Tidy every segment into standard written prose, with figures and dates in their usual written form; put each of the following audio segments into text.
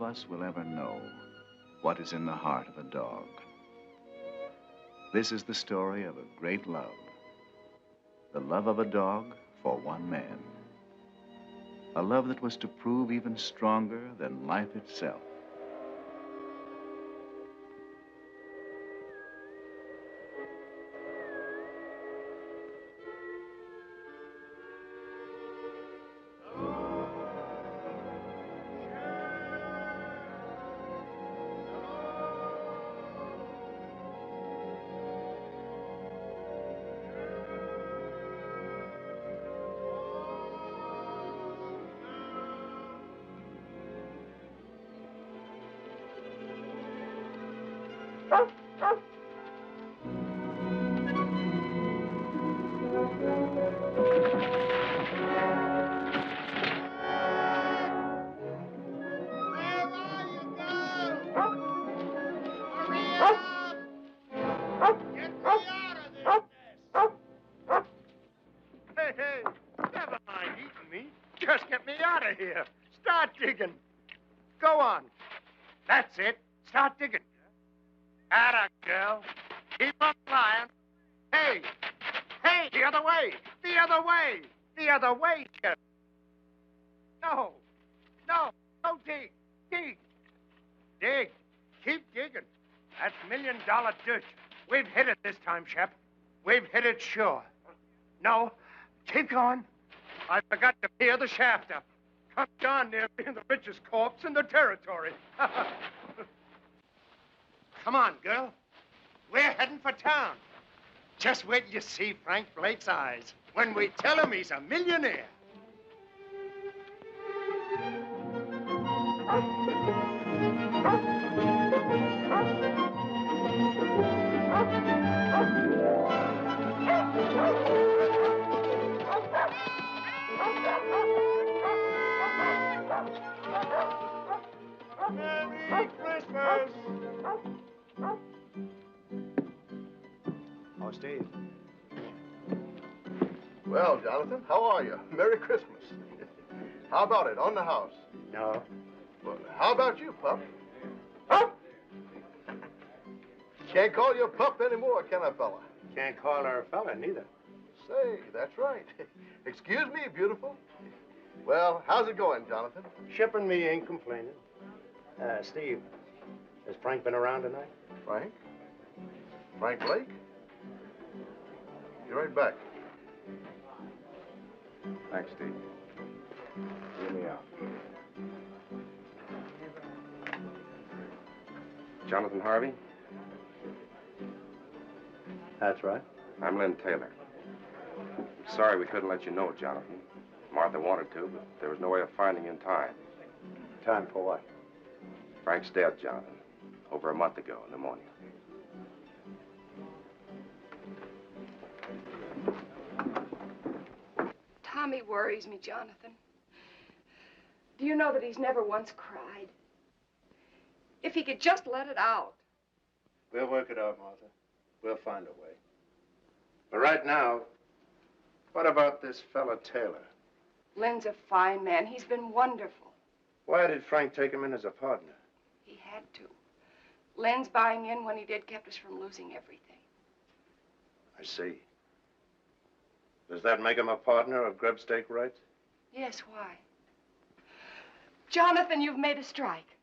us will ever know what is in the heart of a dog. This is the story of a great love. The love of a dog for one man. A love that was to prove even stronger than life itself. Here. Start digging. Go on. That's it. Start digging. Atta, girl. Keep on flying. Hey. Hey, the other way. The other way. The other way, Shep. No. No. Don't dig. Dig. Dig. Keep digging. That's $1-million dirt. We've hit it this time, Shep. We've hit it sure. No. Keep going. I forgot to peer the shaft up. I'm darn near being the richest corpse in the territory. Come on, girl. We're heading for town. Just wait till you see Frank Blake's eyes when we tell him he's a millionaire. Merry Christmas! Oh, Steve. Well, Jonathan, how are you? Merry Christmas. How about it, on the house? No. Well, how about you, pup? Pup! Can't call you a pup anymore, can I, fella? Can't call her a fella, neither. Say, that's right. Excuse me, beautiful. Well, how's it going, Jonathan? Shep and me ain't complaining. Steve, has Frank been around tonight? Frank? Frank Blake? Be right back. Thanks, Steve. Hear me out. Jonathan Harvey? That's right. I'm Lynn Taylor. I'm sorry we couldn't let you know, Jonathan. Martha wanted to, but there was no way of finding you in time. Time for what? Frank's dead, Jonathan. Over a month ago, pneumonia. Tommy worries me, Jonathan. Do you know that he's never once cried? If he could just let it out. We'll work it out, Martha. We'll find a way. But right now, what about this fella Taylor? Lynn's a fine man. He's been wonderful. Why did Frank take him in as a partner? He had to. Lynn's buying in when he did kept us from losing everything. I see. Does that make him a partner of grub stake rights? Yes, why? Jonathan, you've made a strike.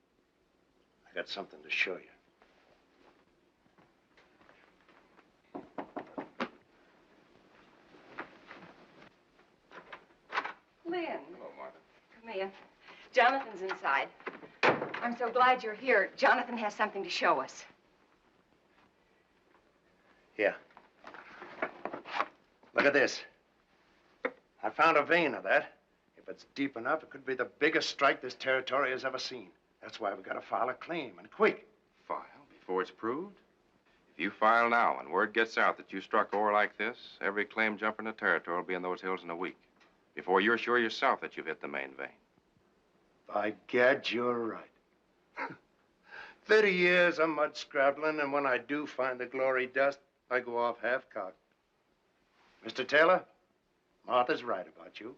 I got something to show you. Lynn. Hello, Martha. Come in. Jonathan's inside. I'm so glad you're here. Jonathan has something to show us. Here. Look at this. I found a vein of that. If it's deep enough, it could be the biggest strike this territory has ever seen. That's why we got to file a claim, and quick. File before it's proved? If you file now and word gets out that you struck ore like this, every claim jumper in the territory will be in those hills in a week. Before you're sure yourself that you've hit the main vein. By gad, you're right. 30 years of mud scrabbling, and when I do find the glory dust, I go off half-cocked. Mr. Taylor, Martha's right about you.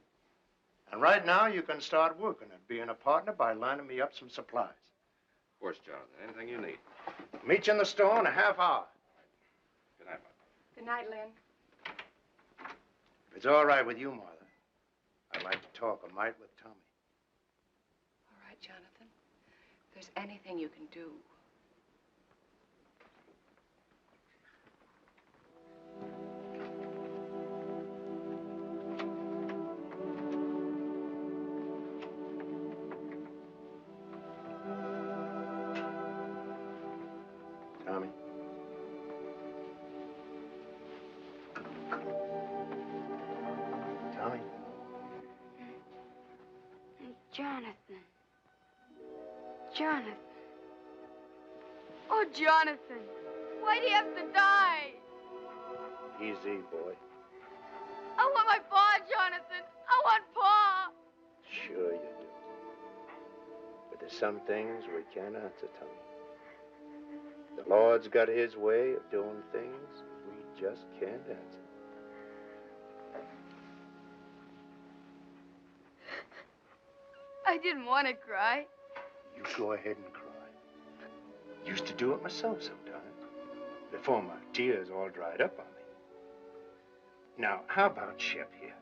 And right now, you can start working at being a partner by lining me up some supplies. course, Jonathan. Anything you need. Meet you in the store in a half hour. Good night, Mother. Good night, Lynn. If it's all right with you, Martha, I'd like to talk a mite with Tommy. All right, Jonathan. If there's anything you can do. Tommy. Tommy. Jonathan. Jonathan. Oh, Jonathan. Why'd he have to die? Easy, boy. I want my paw, Jonathan. I want paw. Sure you do. But there's some things we can't answer, Tommy. The Lord's got his way of doing things we just can't answer. I didn't want to cry. You go ahead and cry. Used to do it myself sometimes, before my tears all dried up on me. Now, how about Shep here?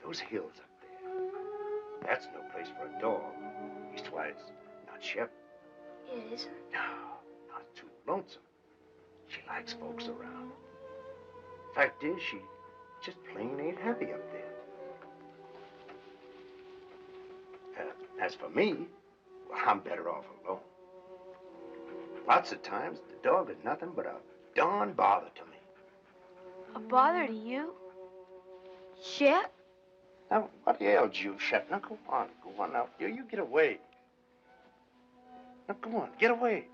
Those hills up there. That's no place for a dog. Leastwise, not Shep. It isn't? No, not too lonesome. She likes folks around. Fact is, she just plain ain't happy up there. As for me, well, I'm better off alone. Lots of times, the dog is nothing but a darn bother to me. A bother to you? Shep? Now, what ails you, Shep? Now, go on now. You get away. Now, go on, get away.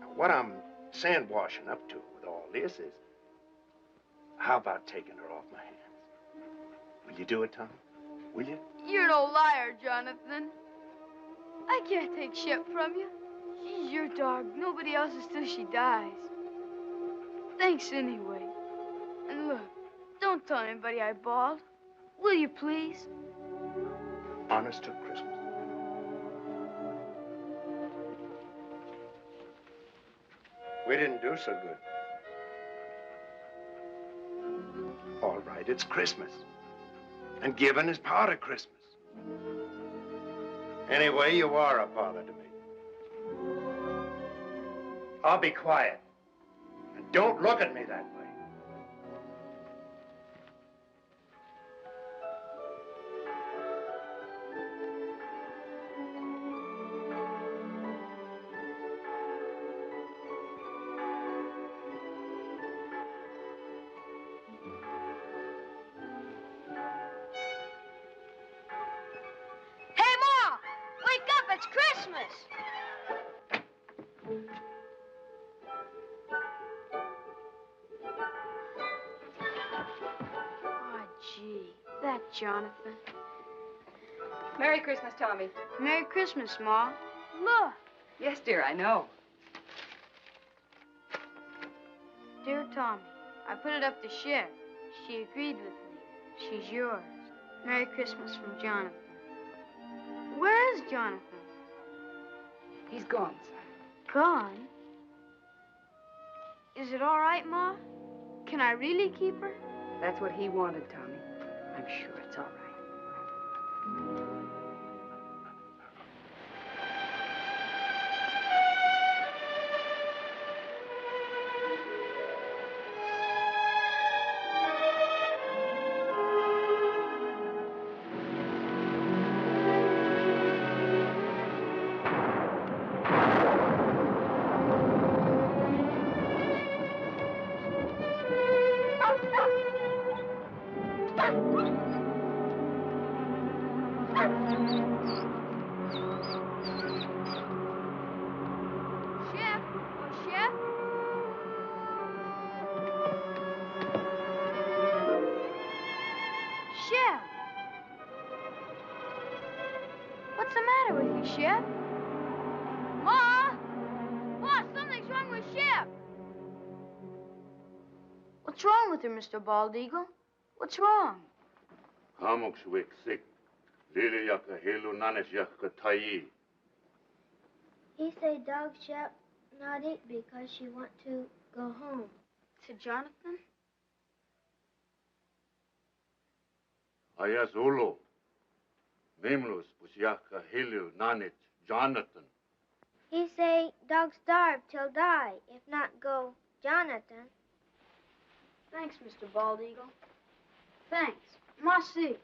Now, what I'm sandwashing up to with all this is, how about taking her off my hands? Will you do it, Tom? Will you? You're an old liar, Jonathan. I can't take Shep from you. She's your dog. Nobody else's till she dies. Thanks anyway. And look, don't tell anybody I bawled. Will you, please? Honest to Christmas. We didn't do so good. All right, it's Christmas. And giving is part of Christmas. Anyway, you are a bother to me. I'll be quiet. And don't look at me that way. Hey, Ma! Wake up, it's Christmas! Oh, gee, that Jonathan. Merry Christmas, Tommy. Merry Christmas, Ma. Look. Yes, dear, I know. Dear Tommy, I put it up to Shep. She agreed with me. She's yours. Merry Christmas from Jonathan. Where is Jonathan? He's gone, son. Gone? Is it all right, Ma? Can I really keep her? That's what he wanted, Tommy. I'm sure it's all right. Shep? Oh, Shep? Shep! What's the matter with you, Shep? Ma! Ma, something's wrong with Shep! What's wrong with her, Mr. Bald Eagle? What's wrong? Hamok shwek sik. Lili yaka helu nanes yaka tayi. He say dog Shep not eat because she want to go home. To Jonathan? Ayas Ulu. Mimlus, Pusyaka, Hilu, Nanit, Jonathan. He say dog starve till die, if not go Jonathan. Thanks, Mr. Bald Eagle. Thanks. Merci.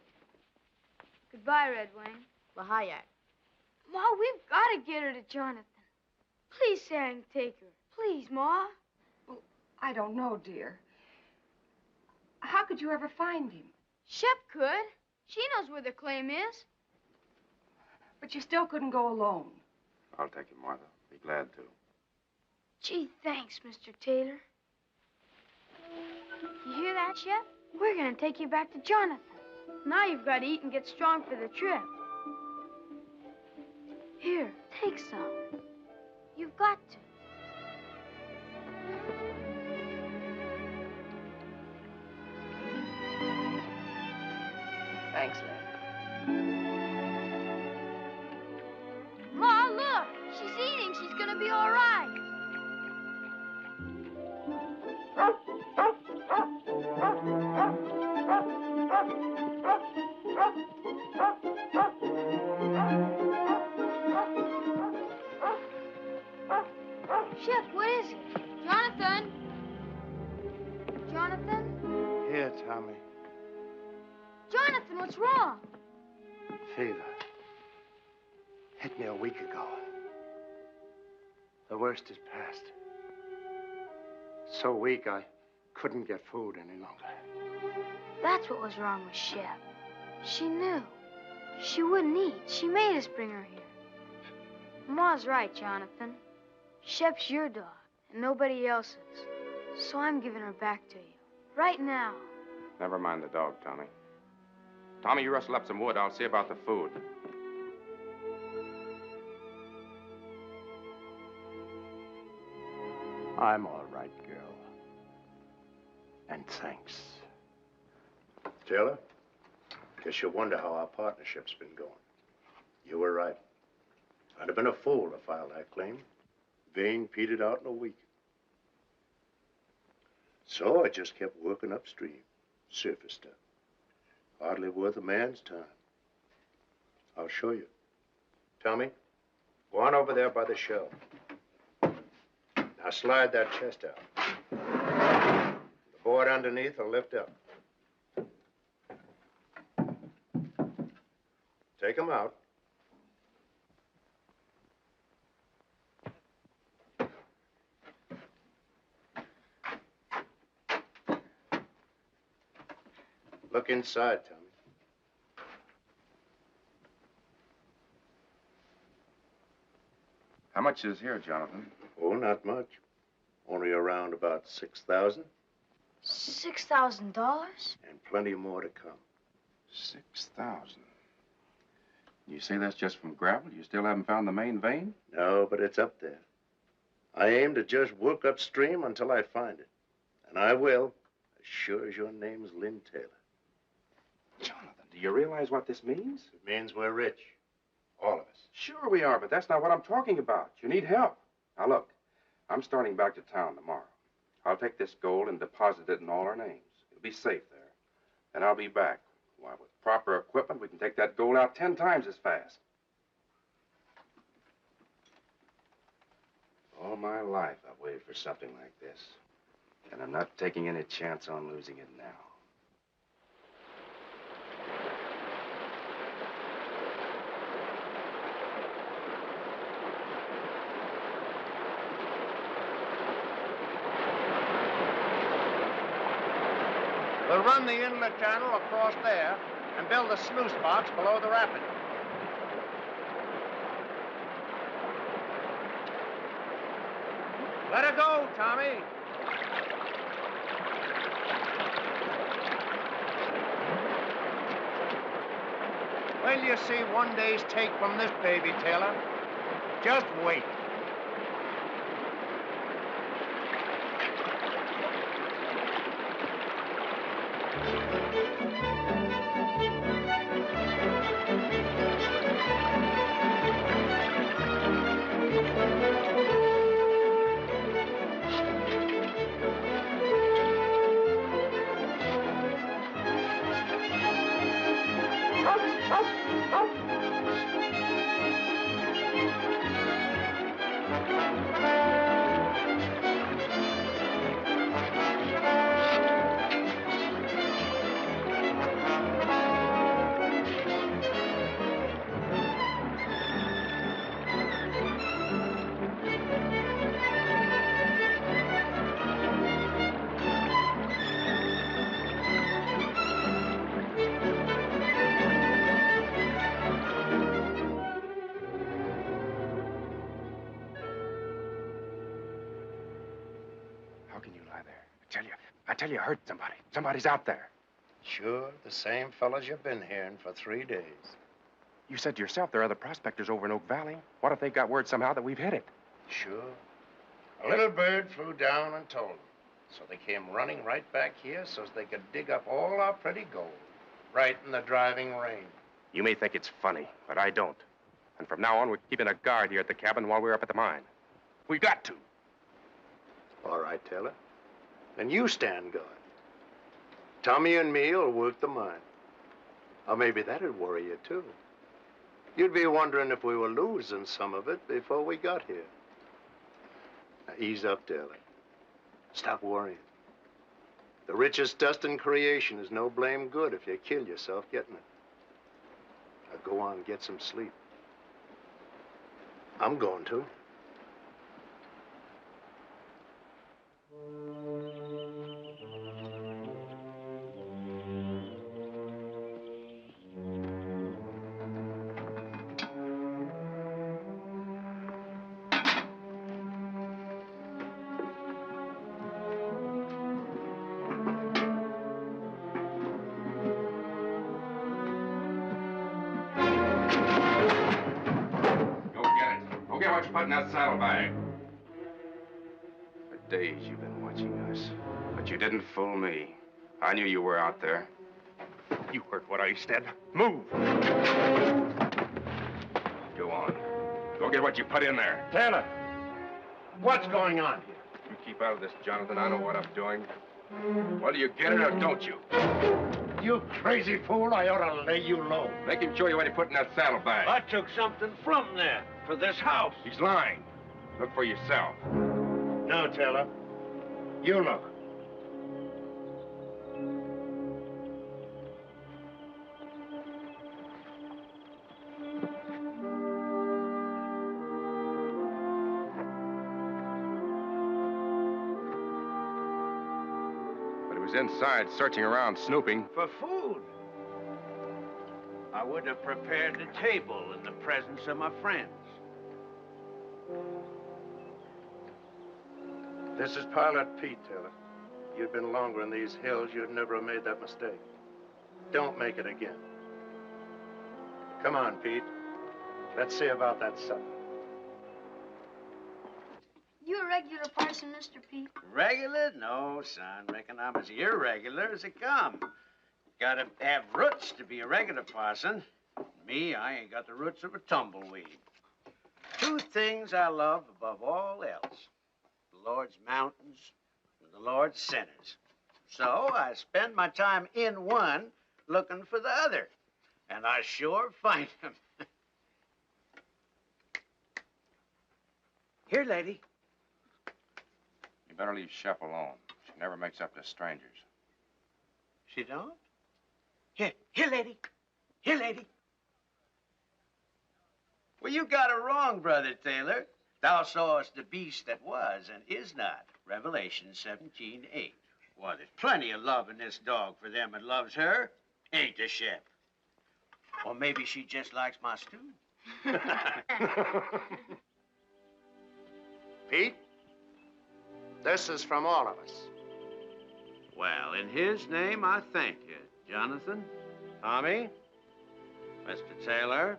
Goodbye, Red Wing. Lahayak. Ma, we've got to get her to Jonathan. Please say I can take her. Please, Ma. Well, I don't know, dear. How could you ever find him? Shep could. She knows where the claim is. But you still couldn't go alone. I'll take him, Martha. Be glad to. Gee, thanks, Mr. Taylor. You hear that, Shep? We're going to take you back to Jonathan. Now you've got to eat and get strong for the trip. Here, take some. You've got to. Thanks, Len. Ma, look! She's eating. She's going to be all right. Shep, what is it? Jonathan? Jonathan? Here, Tommy. Jonathan, what's wrong? Fever. Hit me a week ago. The worst is past. So weak I couldn't get food any longer. That's what was wrong with Shep. She knew. She wouldn't eat. She made us bring her here. Ma's right, Jonathan. Shep's your dog, and nobody else's. So I'm giving her back to you. Right now. Never mind the dog, Tommy. Tommy, you rustle up some wood. I'll see about the food. I'm all right, girl. And thanks. Taylor, guess you wonder how our partnership's been going. You were right. I'd have been a fool to file that claim. Vein petered out in a week. So I just kept working upstream, surface stuff. Hardly worth a man's time. I'll show you. Tommy, go on over there by the shelf. Now slide that chest out. The board underneath will lift up. Take them out. Look inside, Tommy. How much is here, Jonathan? Oh, not much. Only around about 6,000. $6,000? And plenty more to come. 6,000. You say that's just from gravel? You still haven't found the main vein? No, but it's up there. I aim to just work upstream until I find it. And I will, as sure as your name's Lynn Taylor. Jonathan, do you realize what this means? It means we're rich. All of us. Sure we are, but that's not what I'm talking about. You need help. Now, look, I'm starting back to town tomorrow. I'll take this gold and deposit it in all our names. It'll be safe there. And I'll be back. Why, with proper equipment, we can take that gold out 10 times as fast. All my life, I've waited for something like this. And I'm not taking any chance on losing it now. We'll run the inlet channel across there and build a sluice box below the rapid. Let her go, Tommy. Wait till you see one day's take from this baby, Taylor. Just wait. How can you lie there? I tell you, I heard somebody. Somebody's out there. Sure, the same fellas you've been hearing for 3 days. You said to yourself there are other prospectors over in Oak Valley. What if they got word somehow that we've hit it? Sure. A little bird flew down and told them. So they came running right back here so they could dig up all our pretty gold. Right in the driving rain. You may think it's funny, but I don't. And from now on, we're keeping a guard here at the cabin while we're up at the mine. We got to. All right, Taylor. Then you stand guard. Tommy and me will work the mine. Or maybe that'd worry you, too. You'd be wondering if we were losing some of it before we got here. Now, ease up, Taylor. Stop worrying. The richest dust in creation is no blame good if you kill yourself getting it. Now, go on, get some sleep. I'm going to. Put in that saddlebag. For days you've been watching us, but you didn't fool me. I knew you were out there. You heard what I said. Move! Go on. Go get what you put in there. Taylor, what's going on here? You keep out of this, Jonathan. I know what I'm doing. Whether you get it or don't you. You crazy fool, I ought to lay you low. Make him show you what he put in that saddlebag. I took something from there for this house. He's lying. Look for yourself. No, Taylor. You look. But he was inside, searching around, snooping. For food. I would have prepared the table in the presence of my friends. This is Pilot Pete, Taylor. If you'd been longer in these hills, you'd never have made that mistake. Don't make it again. Come on, Pete. Let's see about that supper. You a regular parson, Mr. Pete? Regular? No, son. Reckon I'm as irregular as it come. Gotta have roots to be a regular parson. Me, I ain't got the roots of a tumbleweed. 2 things I love above all else. The Lord's mountains and the Lord's sinners. So I spend my time in one looking for the other. And I sure find them. Here, lady. You better leave Shep alone. She never makes up to strangers. She don't? Here, lady. Here, lady. Well, you got it wrong, Brother Taylor. Thou sawest the beast that was and is not. Revelation 17:8. Well, there's plenty of love in this dog for them that loves her. Ain't there, Shep? Or maybe she just likes my stew. Pete, this is from all of us. Well, in his name, I thank you, Jonathan, Tommy, Mr. Taylor,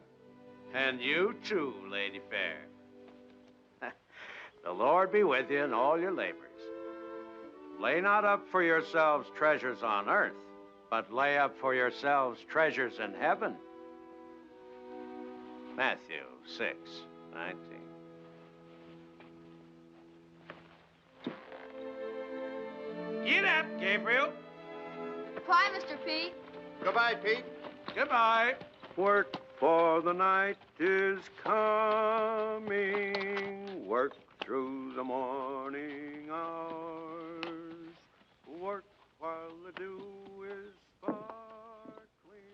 and you too, Lady Fair. The Lord be with you in all your labors. Lay not up for yourselves treasures on earth, but lay up for yourselves treasures in heaven. Matthew 6:19. Get up, Gabriel. Bye, Mr. Pete. Goodbye, Pete. Goodbye. Work, for the night is coming. Work through the morning hours. Work while the dew is sparkling.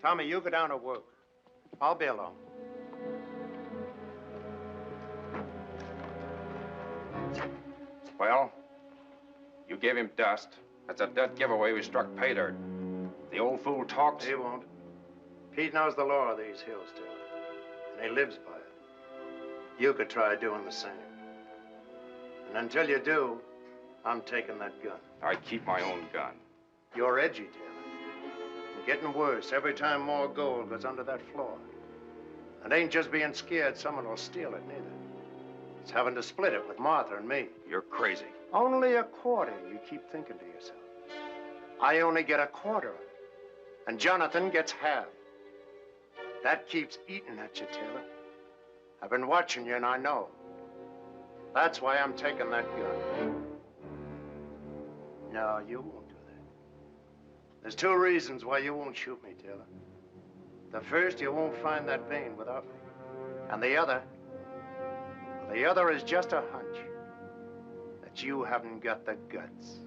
Tommy, you go down to work. I'll be along. Well, you gave him dust. That's a dead giveaway we struck pay dirt. The old fool talks. He won't. Pete knows the law of these hills, Taylor. And he lives by it. You could try doing the same. And until you do, I'm taking that gun. I keep my own gun. You're edgy, Taylor. And getting worse every time more gold goes under that floor. And ain't just being scared someone will steal it, neither. It's having to split it with Martha and me. You're crazy. Only a quarter, you keep thinking to yourself. I only get a quarter of it. And Jonathan gets half. That keeps eating at you, Taylor. I've been watching you, and I know. That's why I'm taking that gun. No, you won't do that. There's two reasons why you won't shoot me, Taylor. The first, you won't find that vein without me. And the other is just a hunch that you haven't got the guts.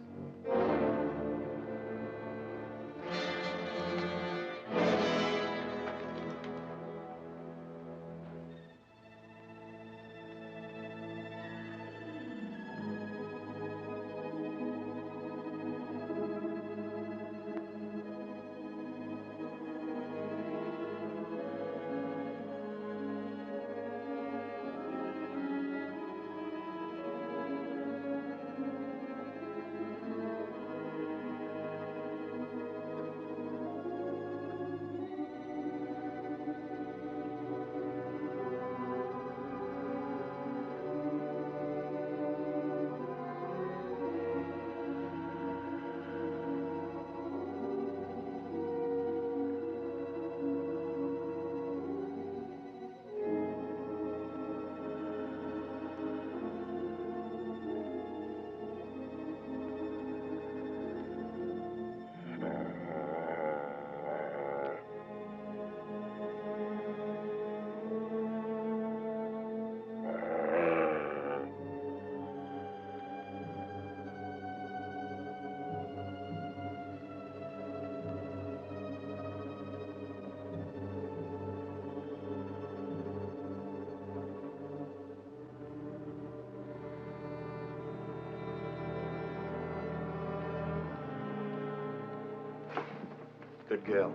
Good girl.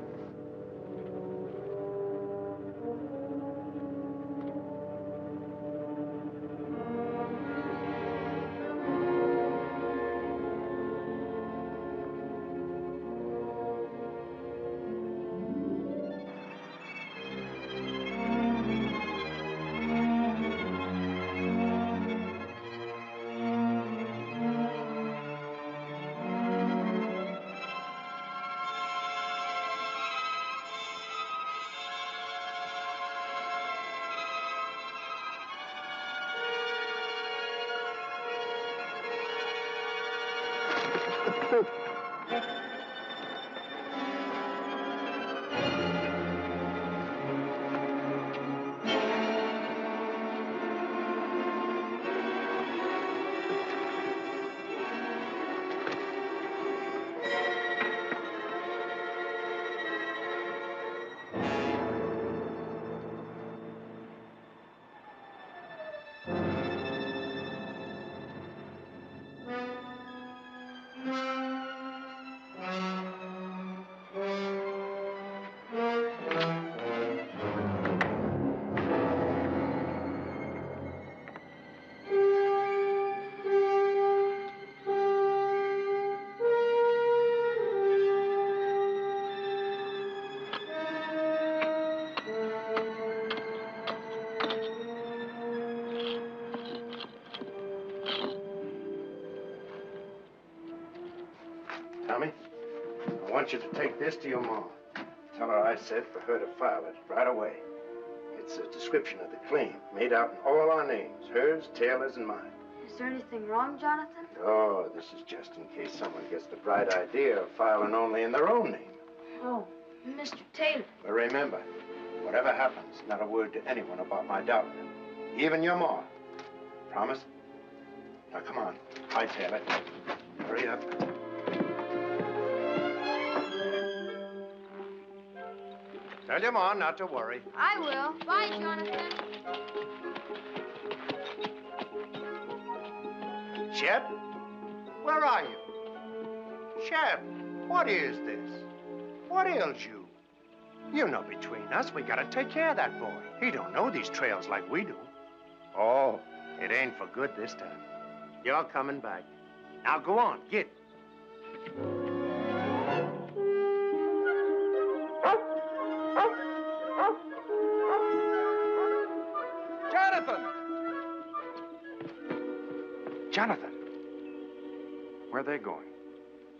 Tommy, I want you to take this to your mom. Tell her I said for her to file it right away. It's a description of the claim, made out in all our names, hers, Taylor's, and mine. Is there anything wrong, Jonathan? Oh, this is just in case someone gets the bright idea of filing only in their own name. Oh, Mr. Taylor. But remember, Whatever happens, not a word to anyone about my daughter. Even your ma. Promise? Now, come on. Hightail it. Hurry up. Tell your ma not to worry. I will. Bye, Jonathan. Shep? Where are you? Shep, what is this? What ails you? You know, between us, we gotta take care of that boy. He don't know these trails like we do. Oh, it ain't for good this time. You're coming back. Now go on, get. Jonathan! Jonathan! Where are they going?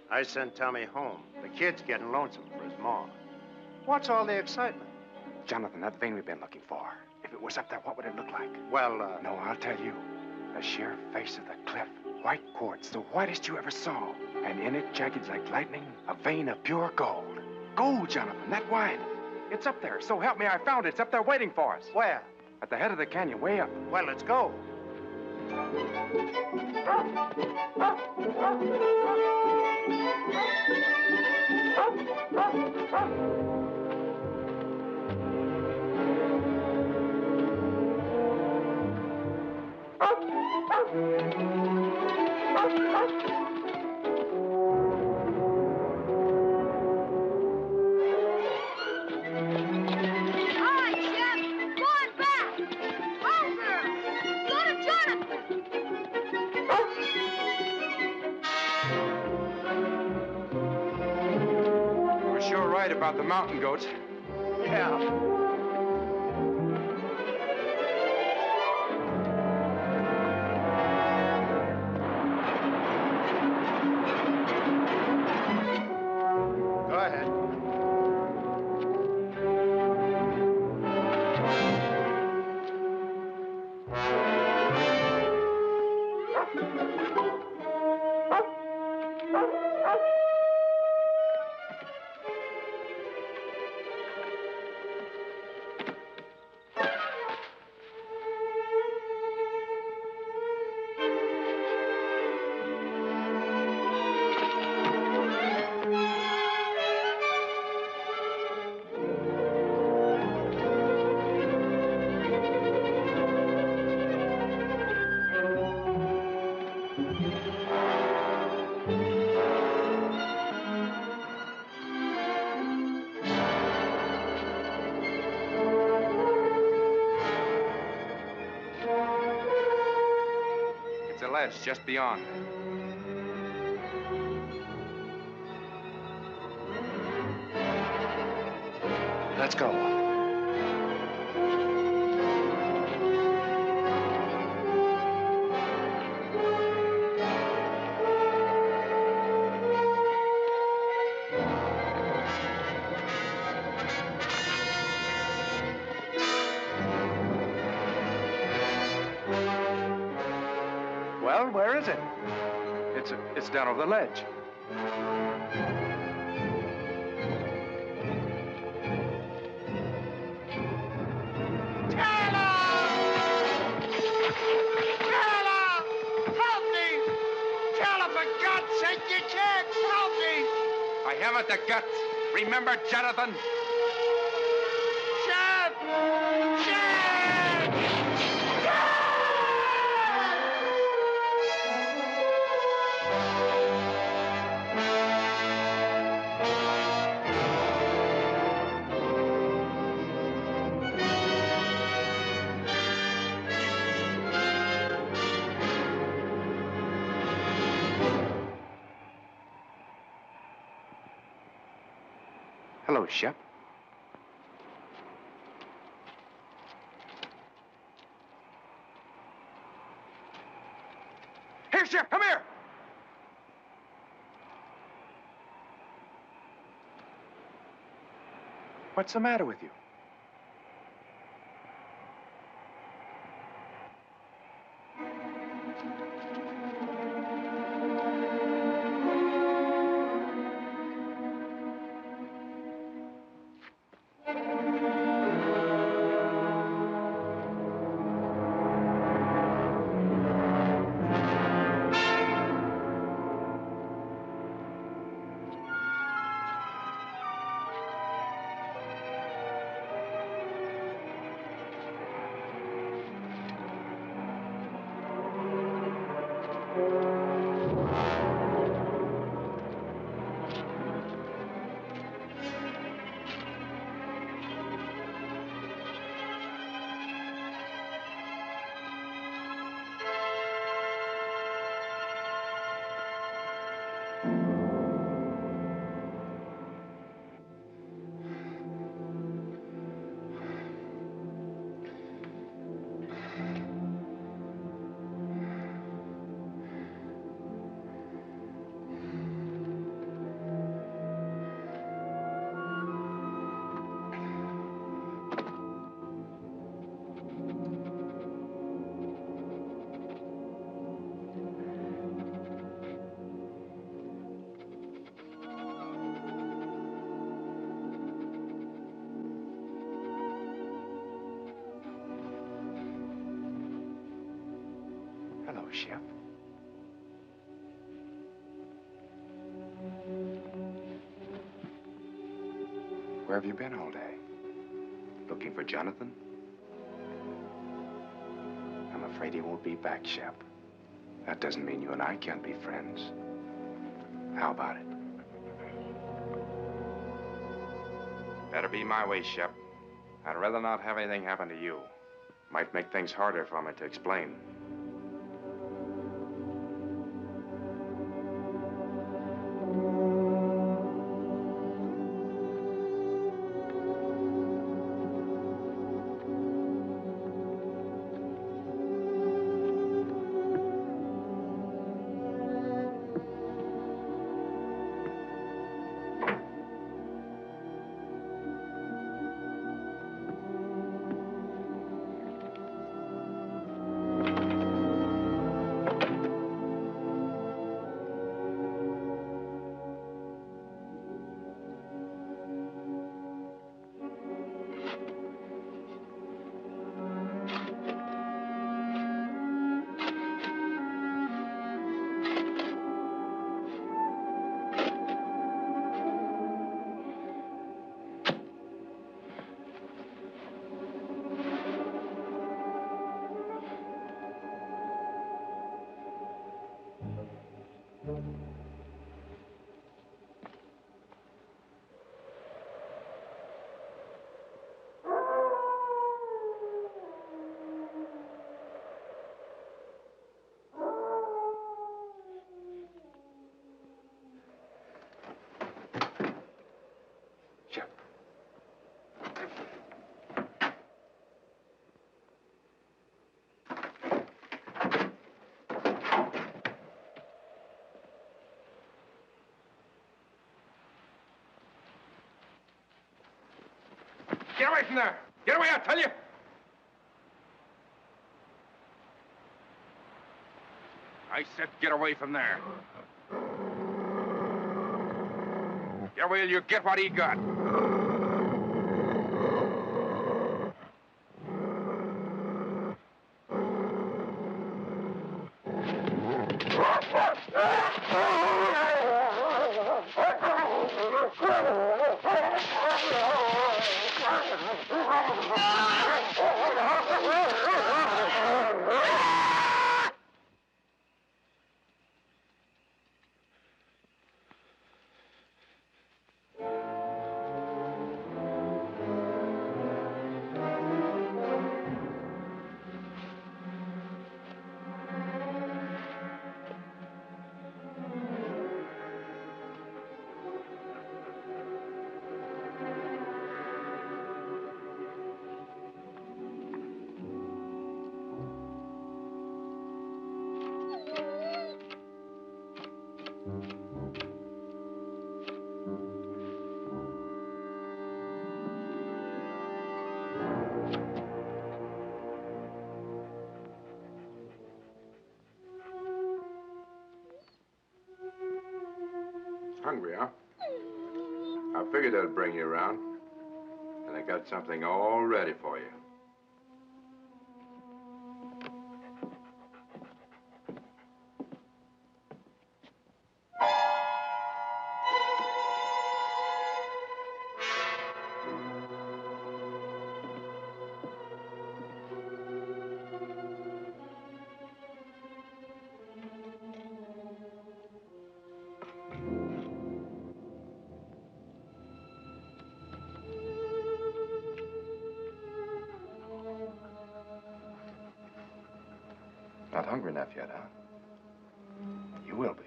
I sent Tommy home. The kid's getting lonesome for his ma. What's all the excitement? Jonathan, that vein we've been looking for. If it was up there, what would it look like? Well, No, I'll tell you. The sheer face of the cliff. White quartz, the whitest you ever saw. And in it, jagged like lightning, a vein of pure gold. Gold, Jonathan, that wide. It's up there. So help me, I found it. It's up there waiting for us. Where? At the head of the canyon, way up. Well, let's go. About the mountain goats. Yeah. Go ahead. It's a ledge just beyond. Let's go. Well, where is it? It's down over the ledge. I haven't the guts. Remember, Jonathan? Shep! Shep! Hello, Shep. Here, Shep, come here! What's the matter with you? Shep. Where have you been all day? Looking for Jonathan? I'm afraid he won't be back, Shep. That doesn't mean you and I can't be friends. How about it? Better be my way, Shep. I'd rather not have anything happen to you. Might make things harder for me to explain. Get away from there! Get away, I tell you! I said get away from there. Get away or you get what he got. Hungry, huh? I figured I'd bring you around. And I got something all ready for you. Not hungry enough yet, huh? You will be.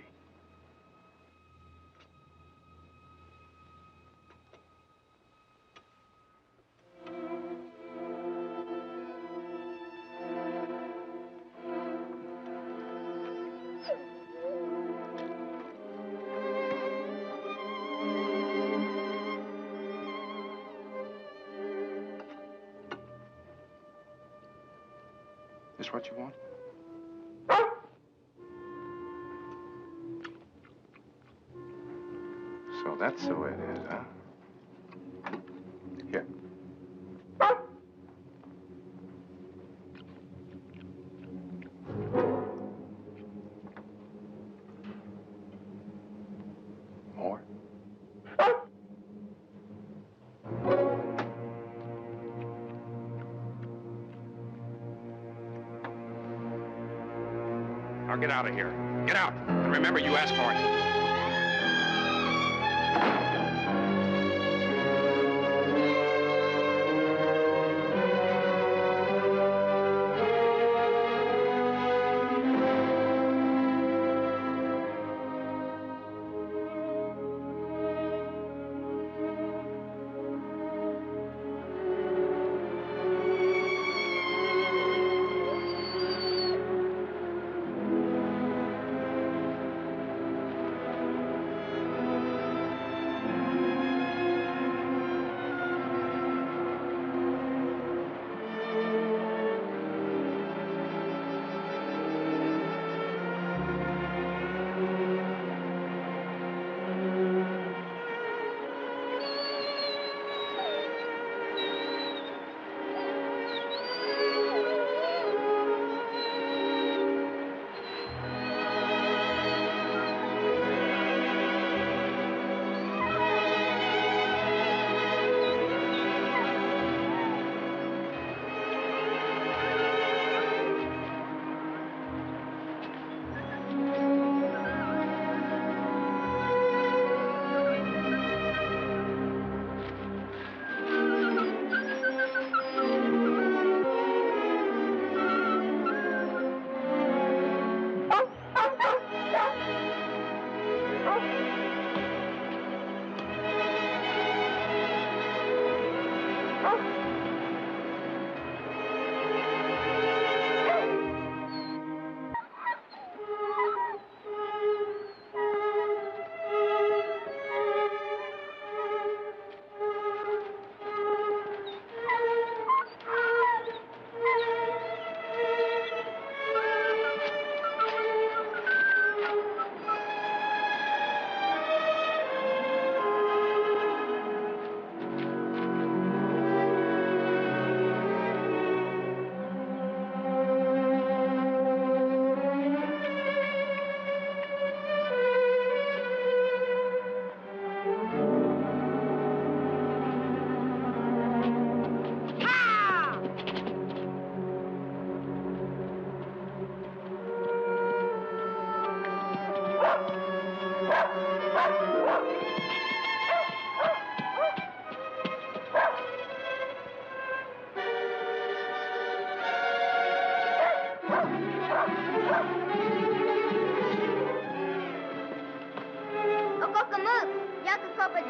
This what you want? So that's the way it is, huh? Here. Now get out of here. Get out. And remember, you asked for it.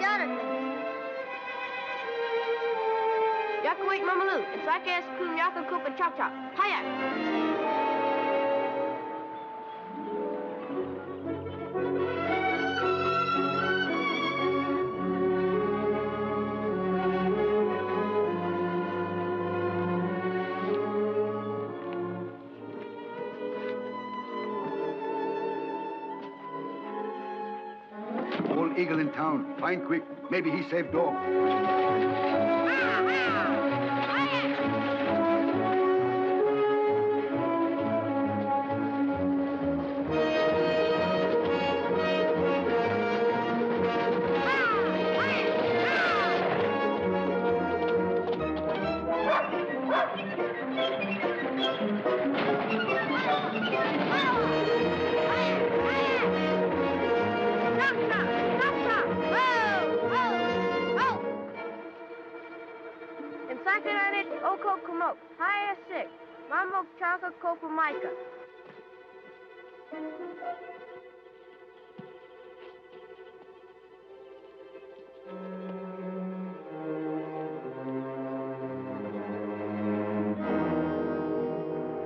Jonathan. Yakuik Mamalu, and Sakas Kun Yakukup and Chop Chop. Hiya! Old eagle in town. Find quick. Maybe he saved dog. Hiya, Sisk. Mamok Chaka Kopa Micah.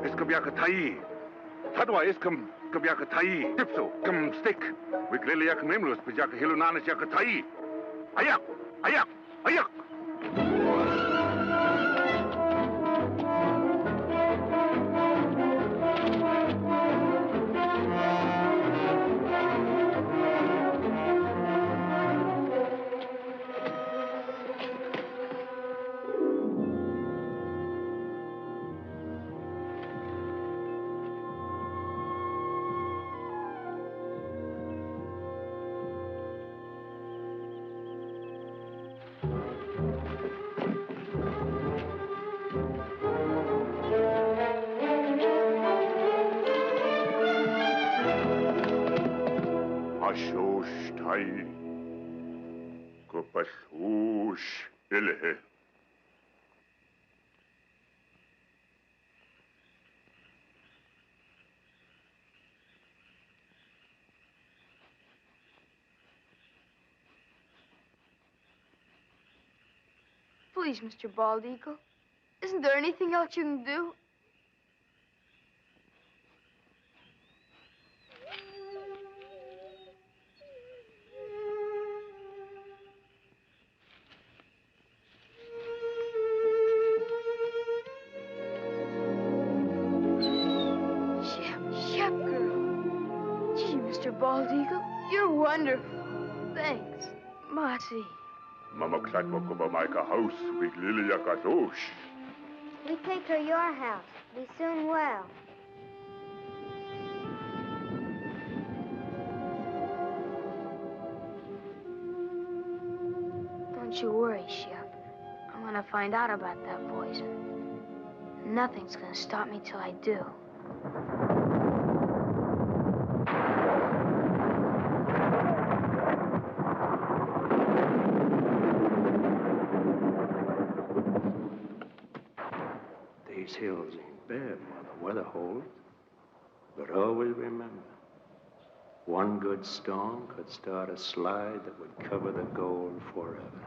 Iskabiakatai. Tadwa iskam kabiakatai. Tipso, kam stick. Wikliliak memlus, pajaka hilunanas yakatai. Ayak! Ayak! Ayak! Pasush ilhe. Please, Mr. Bald Eagle. Isn't there anything else you can do? Shep girl. Gee, Mr. Bald Eagle, you're wonderful. Thanks. Marty. Mama Klatwakuba Micah house with Lilia Kadosh. We take her your house. Be soon well. Don't you worry, Shep. I'm gonna find out about that poison. Nothing's gonna stop me till I do. These hills ain't bad while the weather holds. But always remember, one good storm could start a slide that would cover the gold forever.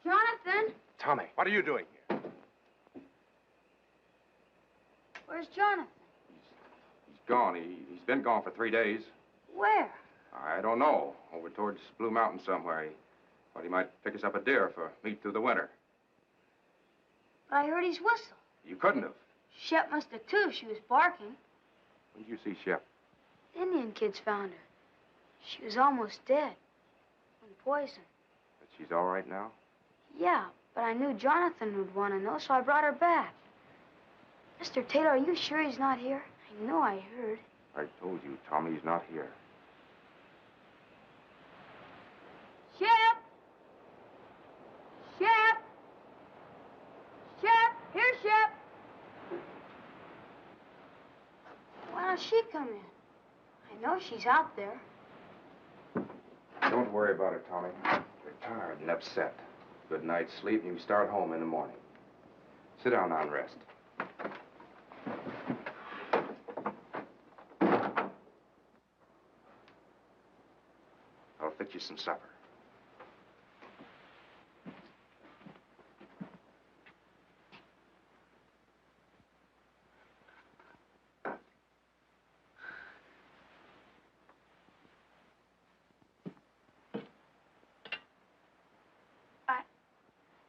Jonathan? Tommy, what are you doing here? Where's Jonathan? He's gone. He's been gone for 3 days. Where? I don't know. Over towards Blue Mountain somewhere. He thought he might pick us up a deer for meat through the winter. But I heard his whistle. You couldn't have. Shep must have too if she was barking. When did you see Shep? Indian kids found her. She was almost dead. From poison. But she's all right now? Yeah, But I knew Jonathan would want to know, so I brought her back. Mr. Taylor, are you sure he's not here? I know I heard. I told you, Tommy's not here. Shep! Shep! Shep! Here, Shep! Why don't she come in? I know she's out there. Don't worry about her, Tommy. You're tired and upset. Good night's sleep, and you can start home in the morning. Sit down now and rest. I'll fix you some supper.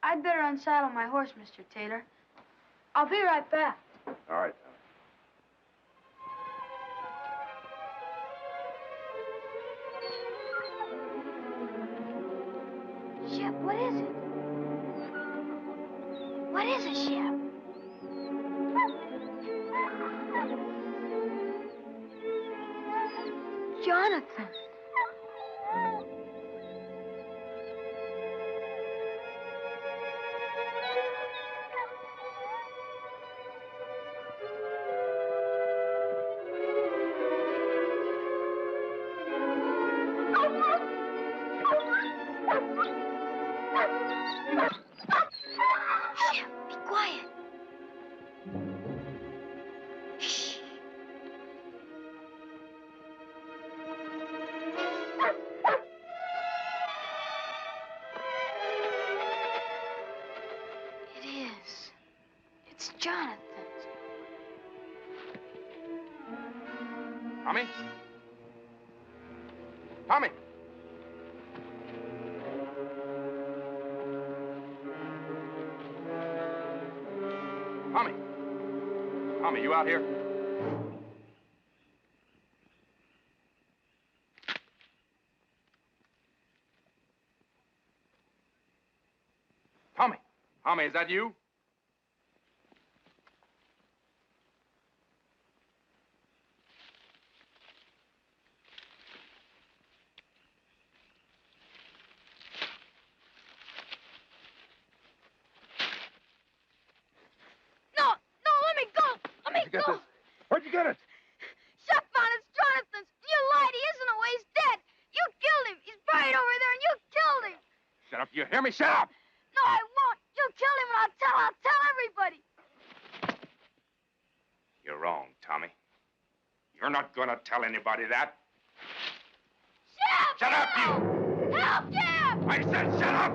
I'd better unsaddle my horse, Mr. Taylor. I'll be right back. All right, Tommy. Shep, what is it? What is it, Shep? Jonathan. Shep, be quiet. Shh. It is. It's Jonathan. Tommy? Tommy! Tommy! Tommy, you out here? Tommy! Tommy, is that you? Let me go! Where'd you get it? Shep found it's Jonathan's. You lied. He isn't away. He's dead. You killed him. He's buried over there, and you killed him. Shut up. You hear me? Shut up! No, I won't. You killed him, and I'll tell everybody. You're wrong, Tommy. You're not gonna tell anybody that. Shep! Shut up, you! Help, Shep! I said shut up!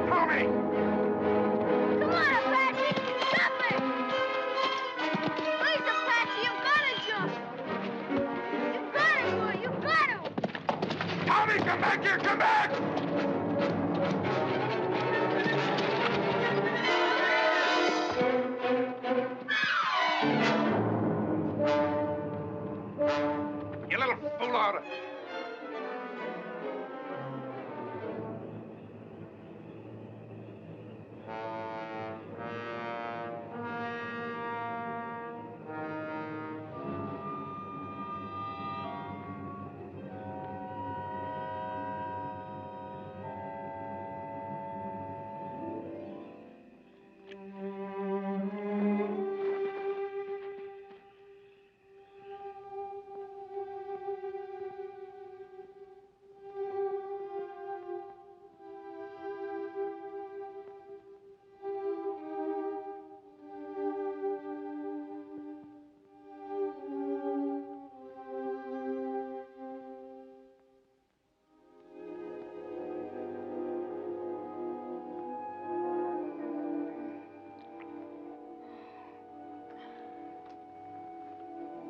Tommy! Come on, Apache! Stop it! Please, Apache, you've got to jump! You've got to, boy! You've got to! Tommy, come back here! Come back! You little fool out of...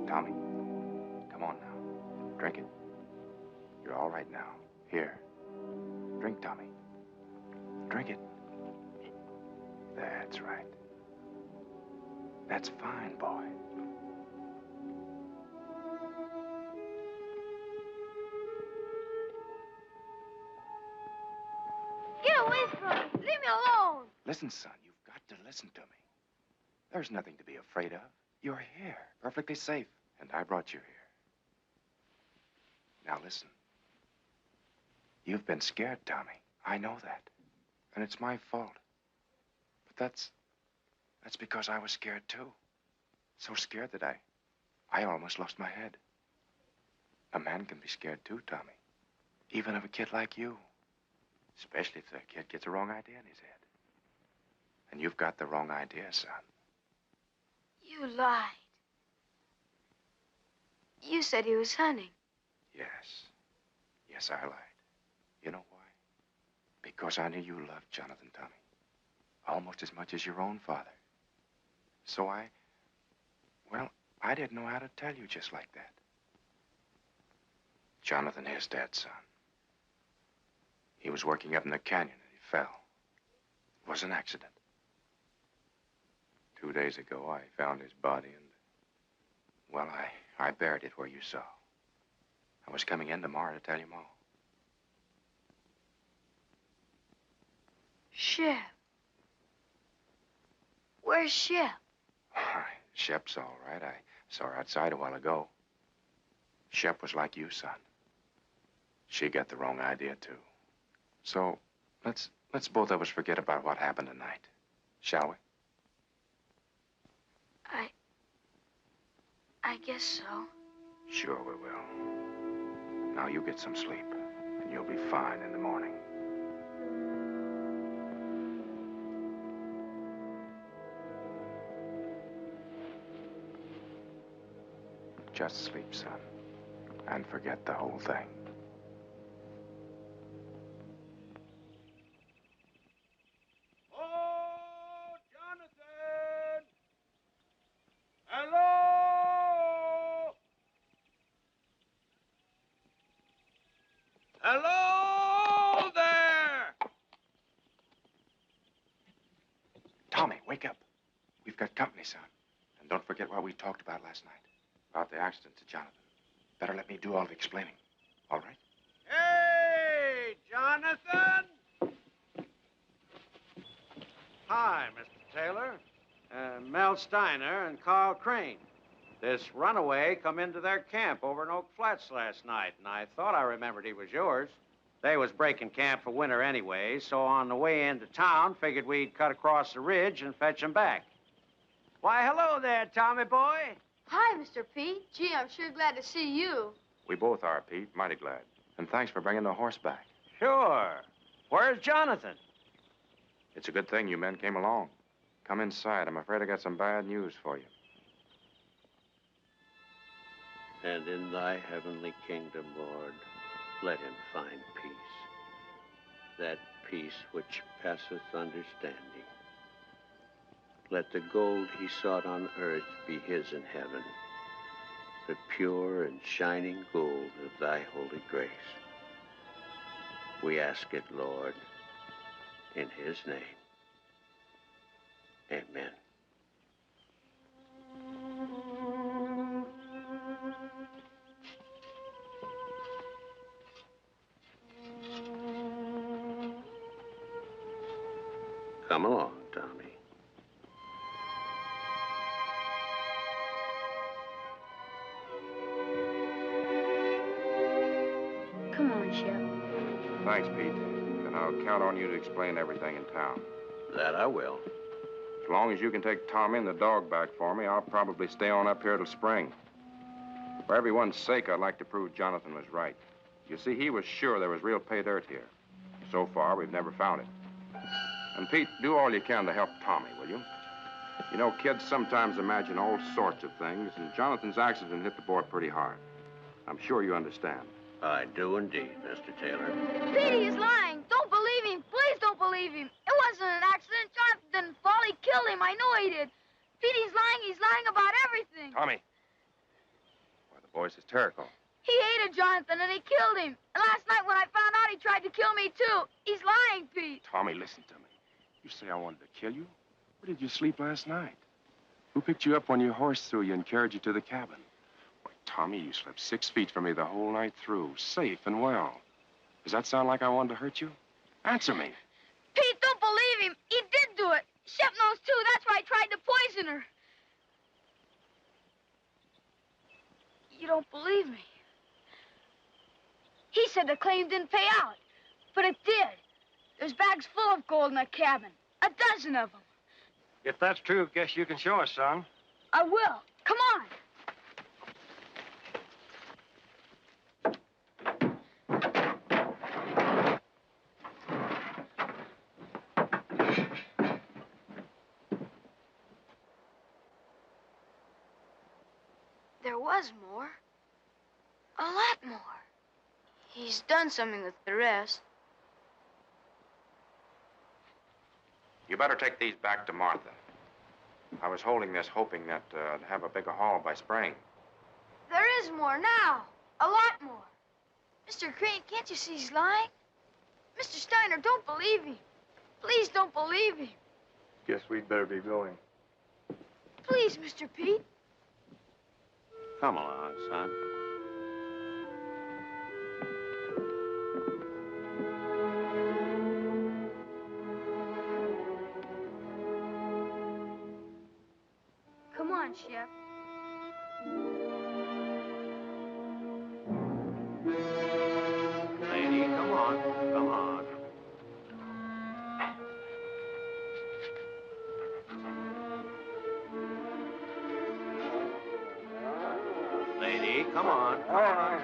Tommy, Drink it. You're all right now. Here. Drink, Tommy. Drink it. That's right. That's fine, boy. Get away from me. Leave me alone. Listen, son, you've got to listen to me. There's nothing to be afraid of. You're here, perfectly safe, and I brought you here. Now listen. You've been scared, Tommy. I know that. And it's my fault. But that's because I was scared, too. So scared that I almost lost my head. A man can be scared, too, Tommy. Even of a kid like you. Especially if the kid gets the wrong idea in his head. And you've got the wrong idea, son. You lied. You said he was hunting. Yes. Yes, I lied. You know why? Because I knew you loved Jonathan, Tommy. Almost as much as your own father. So I didn't know how to tell you just like that. Jonathan is dead, son. He was working up in the canyon and he fell. It was an accident. 2 days ago, I found his body and, well, I buried it where you saw. I was coming in tomorrow to tell you more. Shep. Where's Shep? Shep's all right. I saw her outside a while ago. Shep was like you, son. She got the wrong idea, too. So, let's both of us forget about what happened tonight. Shall we? I guess so. Sure we will. Now you get some sleep, and you'll be fine in the morning. Just sleep, son, and forget the whole thing. Oh, Jonathan! Hello! Hello there! Tommy, wake up. We've got company, son. And don't forget what we talked about last night. About the accident to Jonathan. Better let me do all the explaining. All right? Hey, Jonathan! Hi, Mr. Taylor. Mel Steiner and Carl Crane. This runaway come into their camp over in Oak Flats last night, and I thought I remembered he was yours. They was breaking camp for winter anyway, so on the way into town, figured we'd cut across the ridge and fetch him back. Why, hello there, Tommy boy. Hi, Mr. Pete. Gee, I'm sure glad to see you. We both are, Pete. Mighty glad. And thanks for bringing the horse back. Sure. Where's Jonathan? It's a good thing you men came along. Come inside. I'm afraid I got some bad news for you. And in thy heavenly kingdom, Lord, let him find peace. That peace which passeth understanding. Let the gold he sought on earth be his in heaven, the pure and shining gold of thy holy grace. We ask it, Lord, in his name. Amen. Come along, Tommy. Come on, Shep. Thanks, Pete. And I'll count on you to explain everything in town. That I will. As long as you can take Tommy and the dog back for me, I'll probably stay on up here till spring. For everyone's sake, I'd like to prove Jonathan was right. You see, he was sure there was real pay dirt here. So far, we've never found it. And Pete, do all you can to help Tommy, will you? You know, kids sometimes imagine all sorts of things, and Jonathan's accident hit the boy pretty hard. I'm sure you understand. I do indeed, Mr. Taylor. Petey is lying. Don't believe him. Please don't believe him. It wasn't an accident. Jonathan didn't fall. He killed him. I know he did. Petey's lying. He's lying about everything. Tommy. Why, the boy's hysterical. He hated Jonathan, and he killed him. And last night when I found out, he tried to kill me, too. He's lying, Pete. Tommy, listen to me. You say I wanted to kill you? Where did you sleep last night? Who picked you up when your horse threw you and carried you to the cabin? Why, Tommy, you slept 6 feet from me the whole night through, safe and well. Does that sound like I wanted to hurt you? Answer me. Pete, don't believe him. He did do it. Shep knows, too. That's why I tried to poison her. You don't believe me. He said the claim didn't pay out, but it did. There's bags full of gold in the cabin, a dozen of them. If that's true, guess you can show us, son. I will. Come on. There was more. A lot more. He's done something with the rest. You better take these back to Martha. I was holding this hoping that I'd have a bigger haul by spring. There is more now. A lot more. Mr. Crane, can't you see he's lying? Mr. Steiner, don't believe him. Please don't believe him. Guess we'd better be going. Please, Mr. Pete. Come along, son. Come on, Shep. Lady, come on. Come on. Lady, come on. Come on.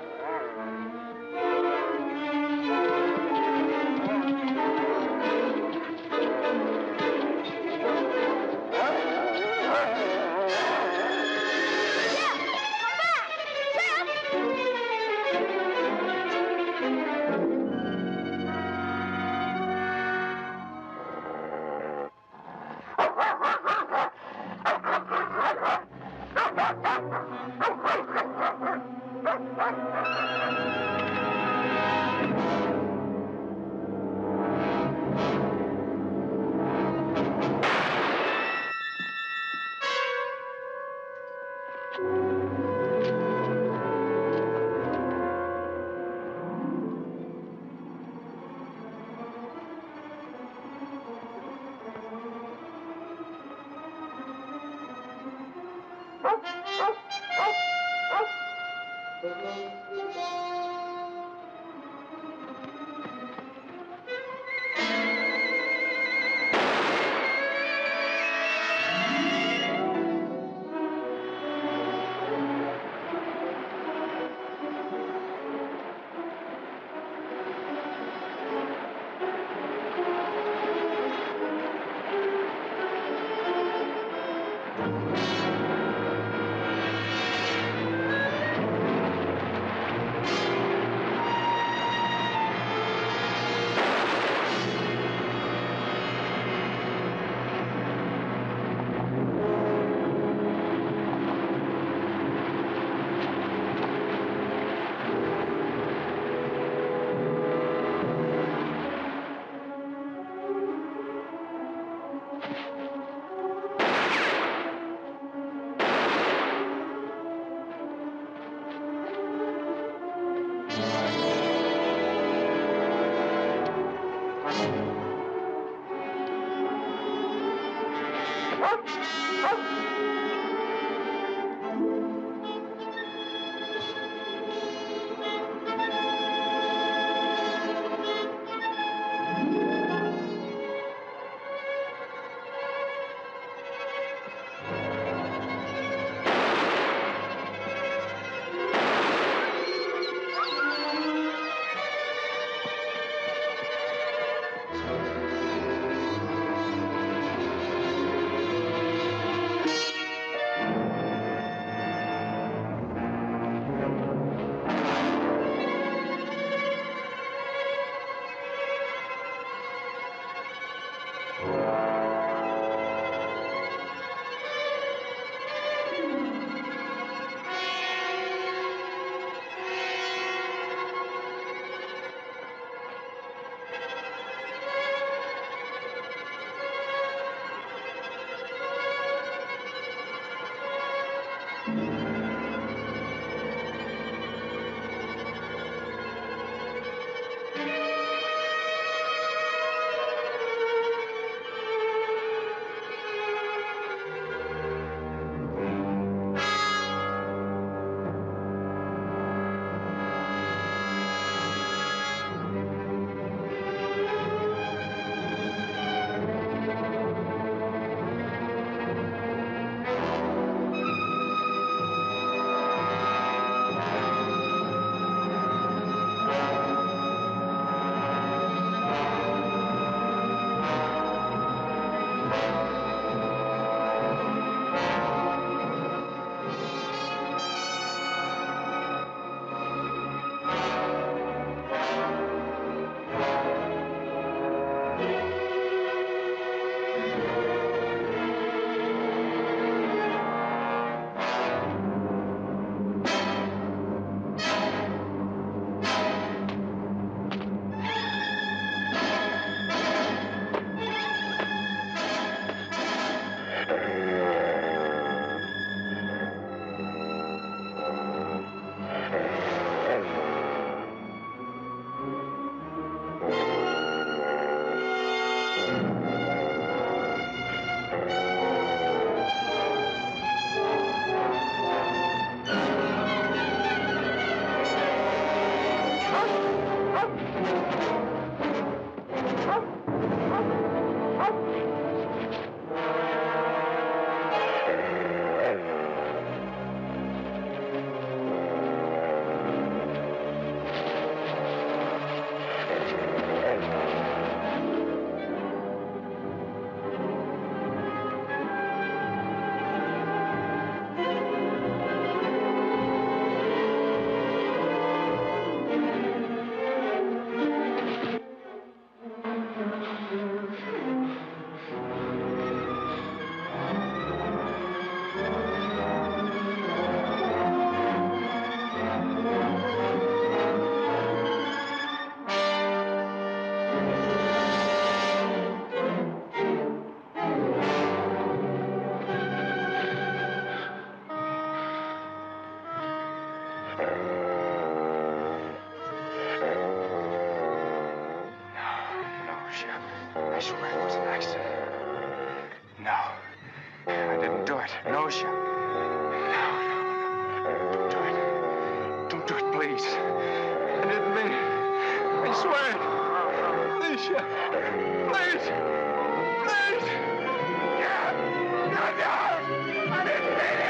I swear it was an accident. No. I didn't do it. No, Shep. No. Don't do it. Don't do it, please. I didn't mean it. I swear it. Please, Shep. Please. Please. No. I didn't mean it.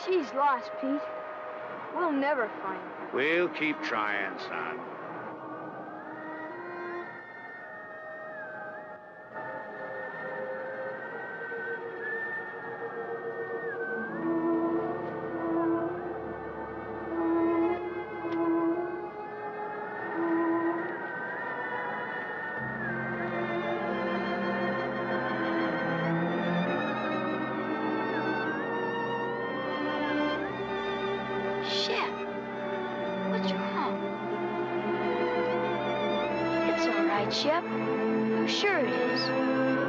She's lost, Pete. We'll never find her. We'll keep trying, son. Shep, what's wrong? It's all right, Shep. I'm sure it is.